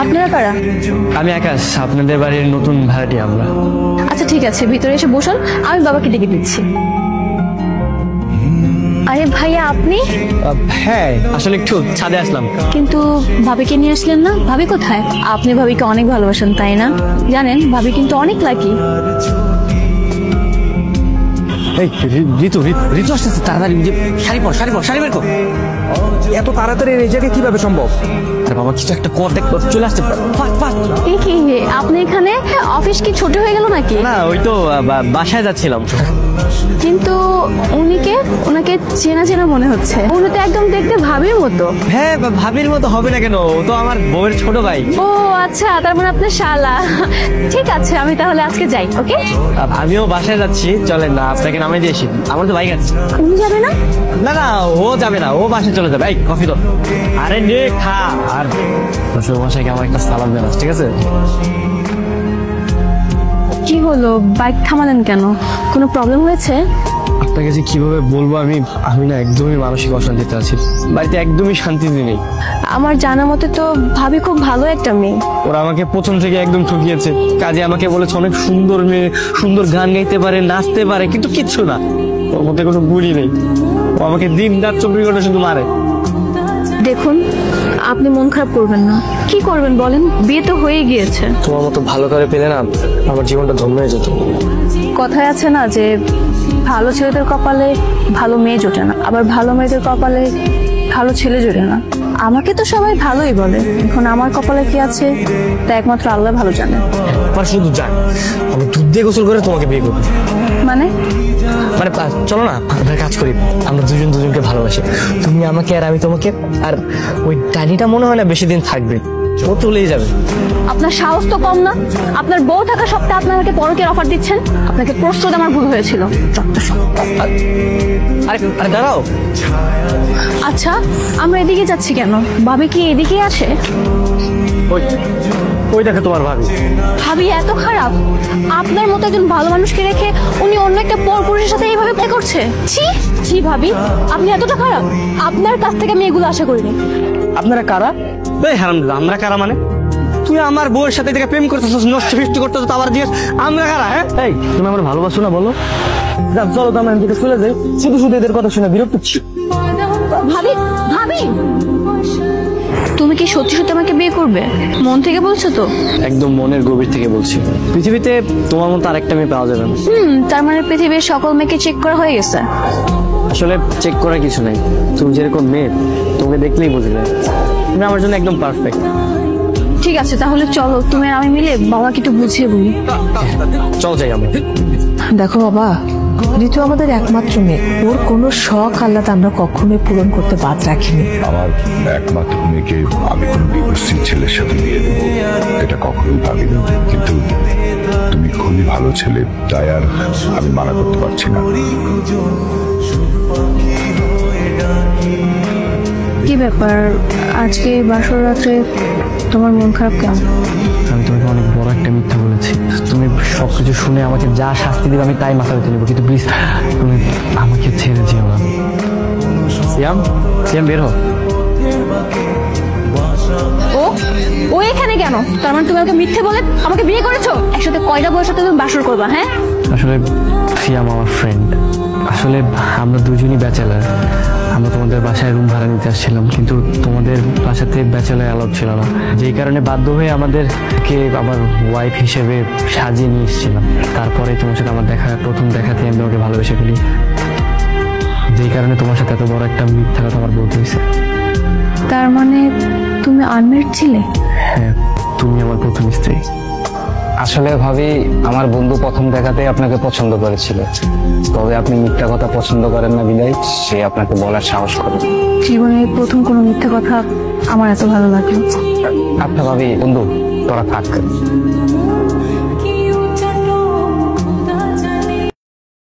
আপনারা কারা? আমি আকাশ, আপনাদের বাড়ির নতুন ভাড়াটি আমরা। আচ্ছা ঠিক আছে, ভিতরে এসে বসুন, আমি বাবাকে ডেকে দিচ্ছি। আরে ভাইয়া আপনি? হ্যাঁ, আসলে একটু ছাদে আসলাম। কিন্তু ভাবিকে নিয়ে আসলেন না? ভাবি কোথায়? আপনি ভাবিকে অনেক ভালোবাসেন তাই না? জানেন ভাবি কিন্তু অনেক লাকি। এই ঋতু ঋতু আসতেছে, তাড়াতাড়ি শাড়ি বের কর। এত তাড়াতাড়ি এই জায়গায় কিভাবে সম্ভব? আরে বাবা, কিছু একটা কর, দেখ চলে আসতে। এই কি আপনি এখানে? অফিস কি ছোট হয়ে গেল নাকি? না, ওই তো বাসায় যাচ্ছিলাম। কিন্তু ওনাকে চেনা চেনা মনে হচ্ছে। উনি তো একদম দেখতে ভাবির মতো। হ্যাঁ, ভাবির মতো হবে না কেন? ও তো আমার বউয়ের ছোট ভাই। ও আচ্ছা, তার মানে আপনার শালা। ঠিক আছে, আমি তাহলে আজকে যাই। ওকে, আমিও বাসায় যাচ্ছি, চলেন না আপনাকে নামিয়ে দিয়েছি। আমার তো বাইক আছে। উনি যাবে না? না না, ও যাবে না, ও বাসায় চলে যাবে। এই কফি দাও। আরে নে খা। আর শ্বশুর মশাইকে আমার একটা সালাম দেন, ঠিক আছে? কি হলো, বাইক থামালেন কেন? কোনো প্রবলেম হয়েছে? আপনাকে যে কিভাবে বলবো, আমি না একদমই মানসিক অশান্তিতে আছি। বাড়িতে একদমই শান্তিতে নেই। আমার জানা মতে তো ভাবি খুব ভালো একটা মেয়ে। ওরা আমাকে প্রথম থেকে একদম ঠকিয়েছে। কাজে আমাকে বলেছে অনেক সুন্দর মেয়ে, সুন্দর গান গাইতে পারে, নাচতে পারে, কিন্তু কিচ্ছু না। ওর মধ্যে কোনো গুণই নেই। ও আমাকে দিন রাত 24 ঘন্টা শুধু মারে। দেখুন, আপনি মন খারাপ করবেন না। কি করবেন বলেন? বিয়ে তো হয়ে গিয়েছে। তোমার মতো ভালো করে পেলে না, আমার জীবনটা ধন্য হয়ে যেত। কথায় আছে না যে ভালো ছেলেদের কপালে ভালো মেয়ে জোটে না, আবার ভালো মেয়েদের কপালে ভালো ছেলে জোটে না। আমাকে তো সবাই ভালোই বলে, এখন আমার কপালে কি আছে তা একমাত্র আল্লাহ ভালো জানে। আমার শুধু যাক, আমি দুধ দিয়ে গোসল করে তোমাকে বিয়ে করবো। মানে চলো না, আমরা কাজ করি। আমরা দুজনকে ভালোবাসি, তুমি আমাকে আর আমি তোমাকে। আর ওই ডানিটা মনে হয় না বেশি দিন থাকবে, ও চলেই যাবে। আপনার সাহস তো কম না। আপনার বউ থাকা সত্ত্বেও আপনি আমাকে পরকের অফার দিচ্ছেন। আপনাকে প্রস্তুত আমার ভুল হয়েছিল। আরে দাঁড়াও। আচ্ছা, আমরা এদিকে যাচ্ছি কেন? ভাবি কি এদিকে আসে? ওই দেখো তোমার ভাবি। ভাবি এত খারাপ? আপনার মতো একজন ভালো মানুষকে রেখে উনি অন্য একটা পরপুরুষের সাথে এইভাবে প্লে করছে। ছি ভাবি, আপনি এতটা খারাপ? আপনার কাছ থেকে আমি এগুলো আশা করিনি। আপনারা কারা? হারামজাদা, আমরা কারা মানে? তুই আমার বউয়ের সাথে থেকে প্রেম করতেছিস, নষ্ট ফিষ্ট করতেছিস, আবার জিজ্ঞেস আমরা কারা? হ্যাঁ, এই তুমি আমার ভালোবাসো না বলো? চলো তো আমরা এদিকে চলে যাই। শুধু এদের কথা শুনে বিরক্ত হচ্ছি। ভাবি ভাবি, তুমি কি সত্যি সত্যি আমাকে বিয়ে করবে? মন থেকে বলছো তো? একদম মনের গভীর থেকে বলছি। পৃথিবীতে তোমার মতো আরেকটা মেয়ে পাওয়া যাবে না। তার মানে পৃথিবীর সকল মেয়েকে চেক করা হয়ে গেছে? আসলে চেক করার কিছু নাই, তুমি যেরকম মেয়ে তোমাকে দেখলেই বোঝা যায়। তুমি আমার জন্য একদম পারফেক্ট। ঠিক আছে, তাহলে চলো তুমি আর আমি মিলে বাবাকে একটু বুঝিয়ে বলি। চল যাই আমরা। দেখো বাবা, ঋতু আমাদের একমাত্র মেয়ে। ওর কোনো শখ আহ্লাদ আমরা কখনোই পূরণ করতে বাদ রাখিনি। আমার একমাত্র মেয়েকে আমি কোনো বিবস্ত্রী ছেলের সাথে দিয়ে দেবো এটা কখনোই ভাবিনি, কিন্তু তুমি খুবই ভালো ছেলে, তাই আর আমি মানা করতে পারছি না। কি ব্যাপার, আজকে বাসর রাত্রে তোমার মন খারাপ কেন? আমি তোমাকে অনেক বড় একটা মিথ্যা বলেছি। তুমি সবকিছু শুনে আমাকে যা শাস্তি দিবে আমি তাই মাথা ব্যথা নেবো, কিন্তু প্লিজ তুমি আমাকে ছেড়ে যেও না। সিয়াম বের হো। ও এখানে কেন? তার মানে তুমি আমাকে মিথ্যে বলে আমাকে বিয়ে করেছো? একসাথে কয়টা বউয়ের সাথে তুমি বাসর করবা? হ্যাঁ, আসলে সিয়াম আমার ফ্রেন্ড। আসলে আমরা দুজনই ব্যাচেলার। আমরা তোমাদের বাসায় রুম ভাড়া নিতে আসছিলাম, কিন্তু তোমাদের বাসাতে ব্যাচেলার অ্যালাউড ছিল না, যেই কারণে বাধ্য হয়ে আমাদেরকে আমার ওয়াইফ হিসেবে সাজিয়ে নিয়ে এসেছিলাম। তারপরে তোমার সাথে আমার প্রথম দেখাতে আমি তোমাকে ভালোবেসে ফেলি, যেই কারণে তোমার সাথে এত বড় একটা মিথ্যা কথা আমার বলতে হয়েছে। তার মানে তুমি আনমেরিড ছিলে? হ্যাঁ, তুমি আমার প্রথম স্ত্রী। আসলে ভাবি, আমার বন্ধু প্রথম দেখাতে আপনাকে পছন্দ করেছিল, তবে আপনি মিথ্যা কথা পছন্দ করেন না বিদায় সে আপনাকে বলার সাহস করে। জীবনে প্রথম কোনো মিথ্যা কথা আমার এত ভালো লাগলো। আচ্ছা ভাবি, বন্ধু তোরা থাক।